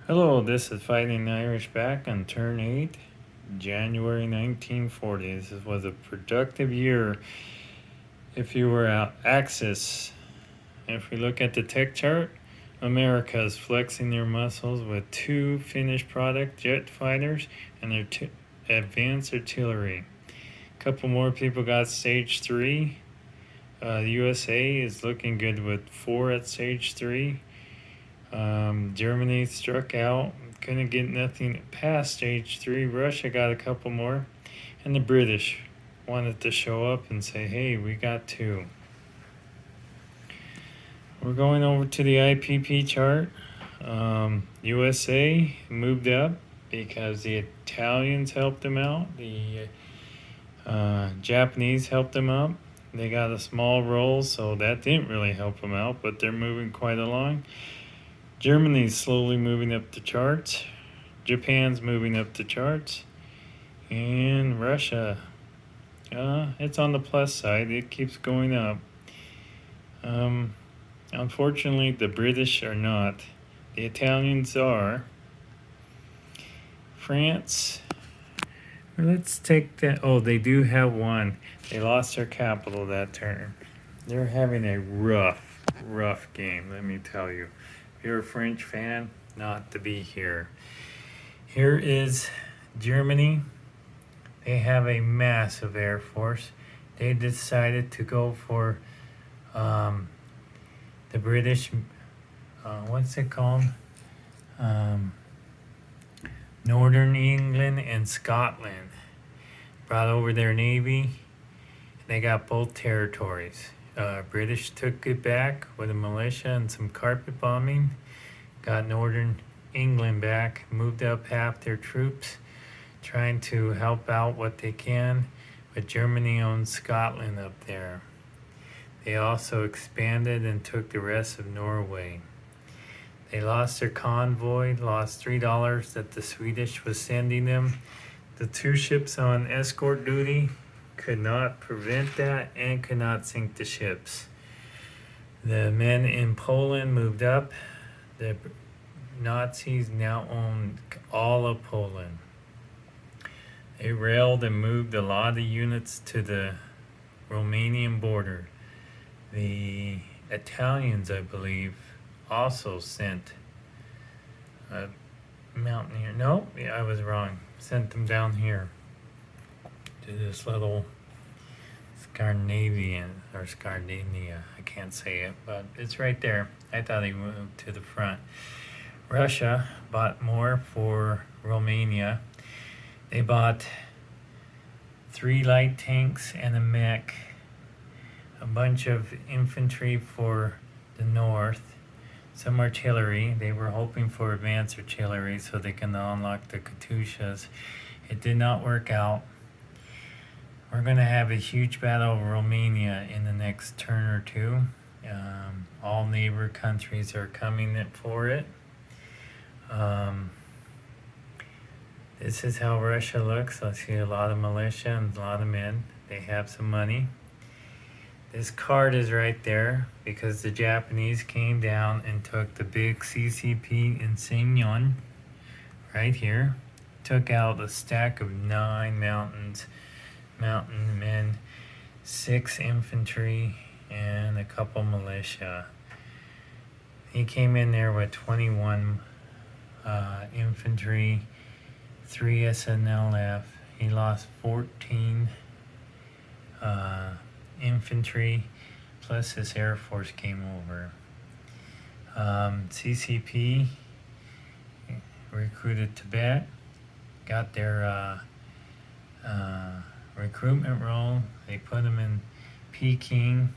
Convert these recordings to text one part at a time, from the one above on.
Hello, this is Fighting Irish back on turn 8, January 1940. This was a productive year if you were at Axis. If we look at the tech chart, America is flexing their muscles with two finished product jet fighters and their advanced artillery. A couple more people got stage 3. The USA is looking good with 4 at stage 3. Germany struck out, couldn't get nothing past stage 3. Russia got a couple more, and the British wanted to show up and say, hey, we got 2. We're going over to the IPP chart. USA moved up because the Italians helped them out. The Japanese helped them out. They got a small roll, so that didn't really help them out, but they're moving quite along. Germany's slowly moving up the charts. Japan's moving up the charts. And Russia, it's on the plus side. It keeps going up. Unfortunately, the British are not. The Italians are. France, let's take that. Oh, they do have one. They lost their capital that turn. They're having a rough game, let me tell you. If you're a French fan, not to be here. Here is Germany. They have a massive air force. They decided to go for the British, what's it called? Northern England and Scotland. Brought over their navy. They got both territories. British took it back with a militia and some carpet bombing. Got Northern England back, moved up half their troops, trying to help out what they can, but Germany owns Scotland up there. They also expanded and took the rest of Norway. They lost their convoy, lost $3 that the Swedish was sending them. The 2 ships on escort duty could not prevent that and could not sink the ships. The men in Poland moved up. The Nazis now own all of Poland. They railed and moved a lot of units to the Romanian border. The Italians, I believe, also sent a mountaineer. No, yeah, I was wrong. Sent them down here to this little Scandinavia. I can't say it, but it's right there. I thought he moved to the front. Russia bought more for Romania. They bought 3 light tanks and a mech, a bunch of infantry for the north, some artillery. They were hoping for advanced artillery so they can unlock the Katyushas. It did not work out. We're going to have a huge battle over Romania in the next turn or 2. All neighbor countries are coming for it. This is how Russia looks. I see a lot of militia and a lot of men. They have some money. This card is right there because the Japanese came down and took the big CCP in Singyon right here. Took out a stack of 9 mountain men, 6 infantry, and a couple militia. He came in there with 21 infantry, 3 SNLF. He lost 14 infantry, plus his air force came over. CCP recruited Tibet, got their recruitment roll. They put them in Peking.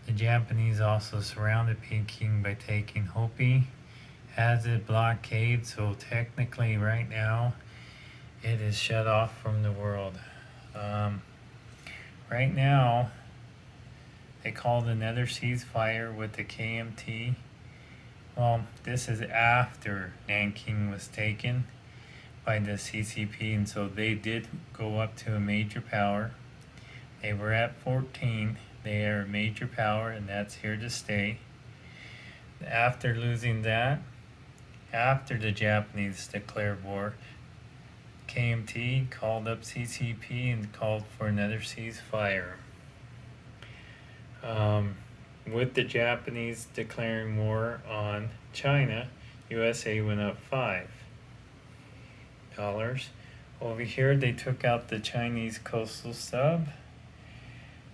The Japanese also surrounded Peking by taking Hopi, has it blockade, so technically right now it is shut off from the world. Right now they called another ceasefire with the KMT. Well, this is after Nanking was taken by the CCP, and so they did go up to a major power. They were at 14. They are a major power, and that's here to stay. After losing that, after the Japanese declared war, KMT called up CCP and called for another ceasefire. With the Japanese declaring war on China, USA went up $5. Over here, they took out the Chinese coastal sub.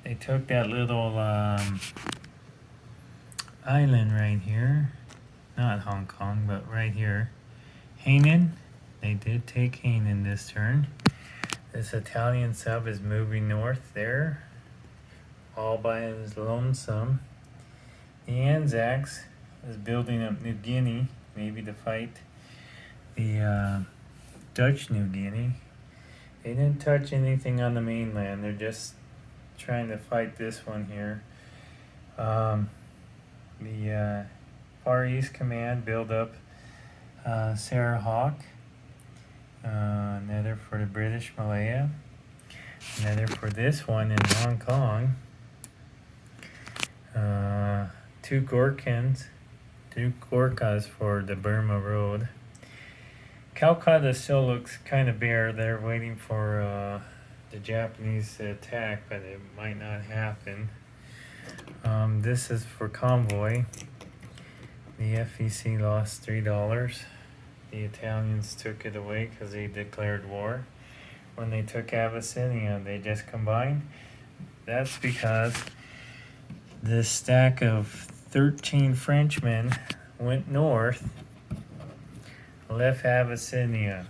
They took that little island right here, not Hong Kong, but right here, Hainan. They did take Hainan this turn. This Italian sub is moving north there, all by his lonesome. The Anzacs is building up New Guinea, maybe to fight the Dutch New Guinea. They didn't touch anything on the mainland. They're just trying to fight this one here. The Far East Command build up Sarah Hawk. Another for the British Malaya. Another for this one in Hong Kong. Two Gorkhas for the Burma Road. Calcutta still looks kind of bare. They're waiting for the Japanese to attack, but it might not happen. This is for Convoy. The FEC lost $3. The Italians took it away because they declared war. When they took Abyssinia, they just combined. That's because this stack of 13 Frenchmen went north, left Abyssinia.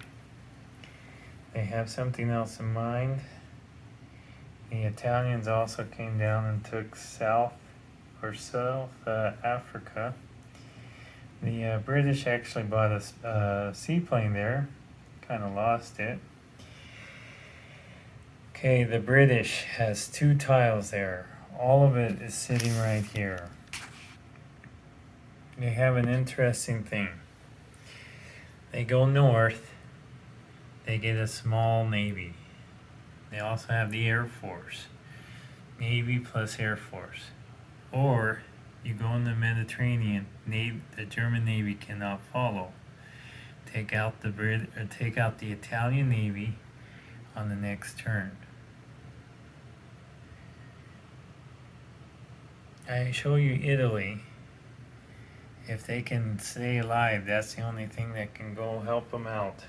They have something else in mind. The Italians also came down and took South Africa. The British actually bought a seaplane there, kind of lost it. Okay, the British has 2 tiles there. All of it is sitting right here. They have an interesting thing. They go north, they get a small navy. They also have the Air Force. Navy plus Air Force. Or you go in the Mediterranean, the German Navy cannot follow. Take out the Italian Navy on the next turn. I show you Italy. If they can stay alive, that's the only thing that can go help them out.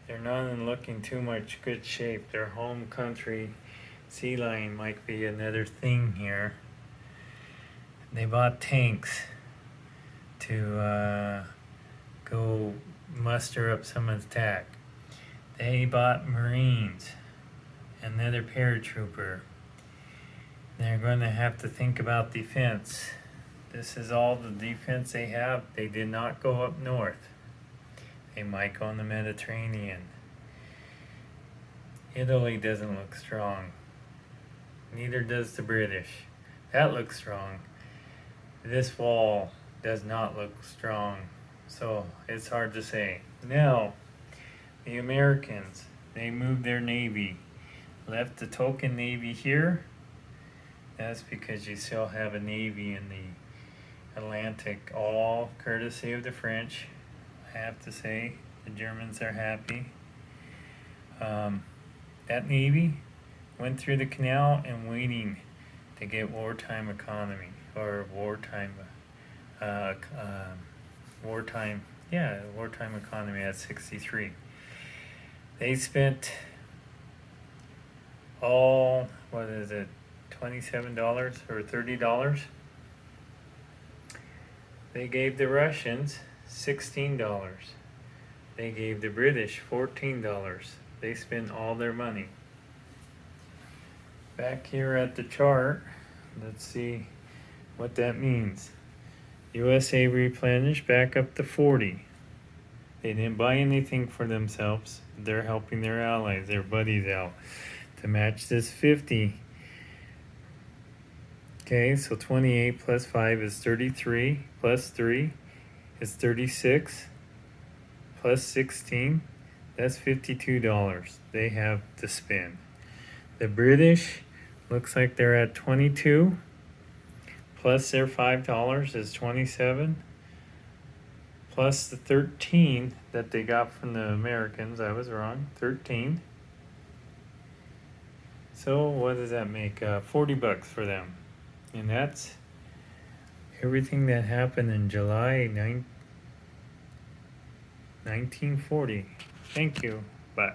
They're not in looking too much good shape. Their home country, sea lion, might be another thing here. They bought tanks to go muster up some attack. They bought Marines, another paratrooper. They're going to have to think about defense. This is all the defense they have. They did not go up north. They might go in the Mediterranean. Italy doesn't look strong. Neither does the British. That looks strong. This wall does not look strong. So it's hard to say. Now, the Americans, they moved their navy. Left the token navy here. That's because you still have a navy in the Atlantic, all courtesy of the French. I have to say, the Germans are happy. That navy went through the canal and waiting to get wartime economy, or wartime economy at 63. They spent all, $27 or $30. They gave the Russians $16. They gave the British $14. They spent all their money. Back here at the chart, let's see what that means. USA replenished back up to 40. They didn't buy anything for themselves. They're helping their allies, their buddies out to match this 50. Okay, so 28 plus 5 is 33, plus 3 is 36, plus 16, that's $52 they have to spend. The British, looks like they're at 22, plus their $5 is 27, plus the 13 that they got from the Americans. I was wrong. 13. So what does that make? $40 for them. And that's everything that happened in July 1940. Thank you. Bye.